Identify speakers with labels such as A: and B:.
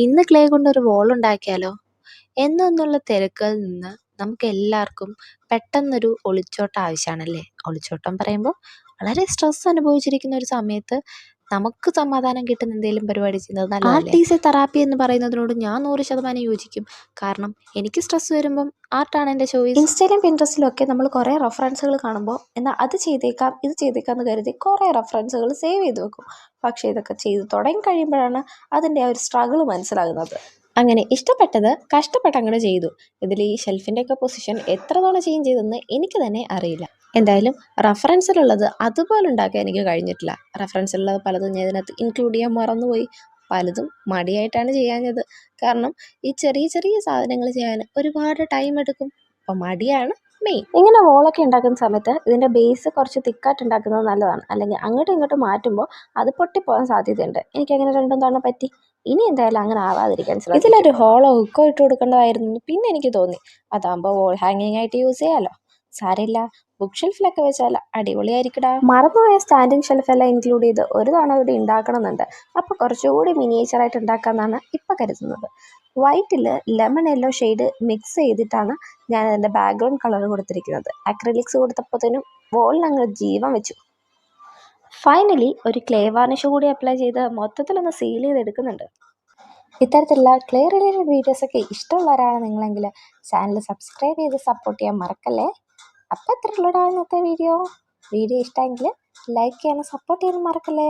A: ഇന്ന് ക്ലേ കൊണ്ടൊരു വോളുണ്ടാക്കിയാലോ? എന്നൊന്നുള്ള തിരക്കുകളിൽ നിന്ന് നമുക്ക് എല്ലാവർക്കും പെട്ടെന്നൊരു ഒളിച്ചോട്ടം ആവശ്യമാണല്ലേ? ഒളിച്ചോട്ടം പറയുമ്പോൾ വളരെ സ്ട്രെസ് അനുഭവിച്ചിരിക്കുന്ന ഒരു സമയത്ത് നമുക്ക് സമാധാനം കിട്ടുന്ന എന്തെങ്കിലും പരിപാടി ചെയ്യുന്നത് നല്ലതല്ലേ? ആർട്ട് ഈസ് എ തെറാപ്പി എന്ന് പറയുന്നതിനോട് ഞാൻ 100% യോജിക്കും. കാരണം എനിക്ക് സ്ട്രെസ് വരുമ്പം ആർട്ടാണ് എൻ്റെ ചോയ്സ്. ഇൻസ്റ്റയിലും പിൻട്രസ്റ്റിലും ഒക്കെ നമ്മൾ കുറേ റെഫറൻസുകൾ കാണുമ്പോൾ എന്നാൽ അത് ചെയ്തേക്കാം ഇത് ചെയ്തേക്കാം എന്ന് കരുതി കുറേ റെഫറൻസുകൾ സേവ് ചെയ്ത് വെക്കും. പക്ഷേ ഇതൊക്കെ ചെയ്ത് തുടങ്ങി കഴിയുമ്പോഴാണ് അതിൻ്റെ ആ ഒരു സ്ട്രഗിൾ മനസ്സിലാകുന്നത്. അങ്ങനെ ഇഷ്ടപ്പെട്ടത് കഷ്ടപ്പെട്ട് അങ്ങനെ ചെയ്തു. ഇതിൽ ഈ ഷെൽഫിൻ്റെയൊക്കെ പൊസിഷൻ എത്ര തവണ ചേഞ്ച് ചെയ്തെന്ന് എനിക്ക് തന്നെ അറിയില്ല. എന്തായാലും റെഫറൻസിലുള്ളത് അതുപോലെ ഉണ്ടാക്കാൻ എനിക്ക് കഴിഞ്ഞിട്ടില്ല. റെഫറൻസിലുള്ളത് പലതും ഞാൻ ഇതിനകത്ത് ഇൻക്ലൂഡ് ചെയ്യാൻ മറന്നുപോയി. പലതും മടിയായിട്ടാണ് ചെയ്യാഞ്ഞത്. കാരണം ഈ ചെറിയ ചെറിയ സാധനങ്ങൾ ചെയ്യാൻ ഒരുപാട് ടൈം എടുക്കും. അപ്പം മടിയാണ് മെയിൻ. ഇങ്ങനെ വോളൊക്കെ ഉണ്ടാക്കുന്ന സമയത്ത് ഇതിൻ്റെ ബേസ് കുറച്ച് തിക്കായിട്ട് ഉണ്ടാക്കുന്നത് നല്ലതാണ്. അല്ലെങ്കിൽ അങ്ങോട്ടും ഇങ്ങോട്ടും മാറ്റുമ്പോൾ അത് പൊട്ടിപ്പോകാൻ സാധ്യതയുണ്ട്. എനിക്കങ്ങനെ 2 തവണ പറ്റി. ഇനി എന്തായാലും അങ്ങനെ ആവാതിരിക്കാൻ ശ്രമിക്കും. ഇതിലൊരു ഹോളോ ഹുക്കോ ഇട്ട് കൊടുക്കേണ്ടതായിരുന്നു പിന്നെ എനിക്ക് തോന്നി. അതാകുമ്പോൾ വോൾ ഹാങ്ങിങ് ആയിട്ട് യൂസ് ചെയ്യാമല്ലോ. സാരമില്ല, ബുക്ക് ഷെൽഫിലൊക്കെ വെച്ചാൽ അടിപൊളിയായിരിക്കടാ. മറന്നുപോയ സ്റ്റാൻഡിങ് ഷെൽഫെല്ലാം ഇൻക്ലൂഡ് ചെയ്ത് ഒരു തവണ കൂടി ഉണ്ടാക്കണമെന്നുണ്ട്. അപ്പോൾ കുറച്ചുകൂടി മിനിയേച്ചറായിട്ട് ഉണ്ടാക്കാമെന്നാണ് ഇപ്പം കരുതുന്നത്. വൈറ്റിൽ ലെമൺ യെല്ലോ ഷെയ്ഡ് മിക്സ് ചെയ്തിട്ടാണ് ഞാൻ അതിൻ്റെ ബാക്ക്ഗ്രൗണ്ട് കളർ കൊടുത്തിരിക്കുന്നത്. അക്രിലിക്സ് കൊടുത്തപ്പോഴത്തേനും വോളിനങ്ങ് ജീവൻ വെച്ചു. ഫൈനലി ഒരു ക്ലേ വാർണിഷ് കൂടി അപ്ലൈ ചെയ്ത് മൊത്തത്തിലൊന്ന് സീൽ ചെയ്തെടുക്കുന്നുണ്ട്. ഇത്തരത്തിലുള്ള ക്ലേ റിലേറ്റഡ് വീഡിയോസൊക്കെ ഇഷ്ടമുള്ളവരാണ് നിങ്ങളെങ്കിൽ ചാനൽ സബ്സ്ക്രൈബ് ചെയ്ത് സപ്പോർട്ട് ചെയ്യാൻ മറക്കല്ലേ. അപ്പോൾ ഇത്രയുള്ളൂ ഇന്നത്തെ വീഡിയോ ഇഷ്ടമെങ്കിൽ ലൈക്ക് ചെയ്യാനും സപ്പോർട്ട് ചെയ്യാനും മറക്കല്ലേ.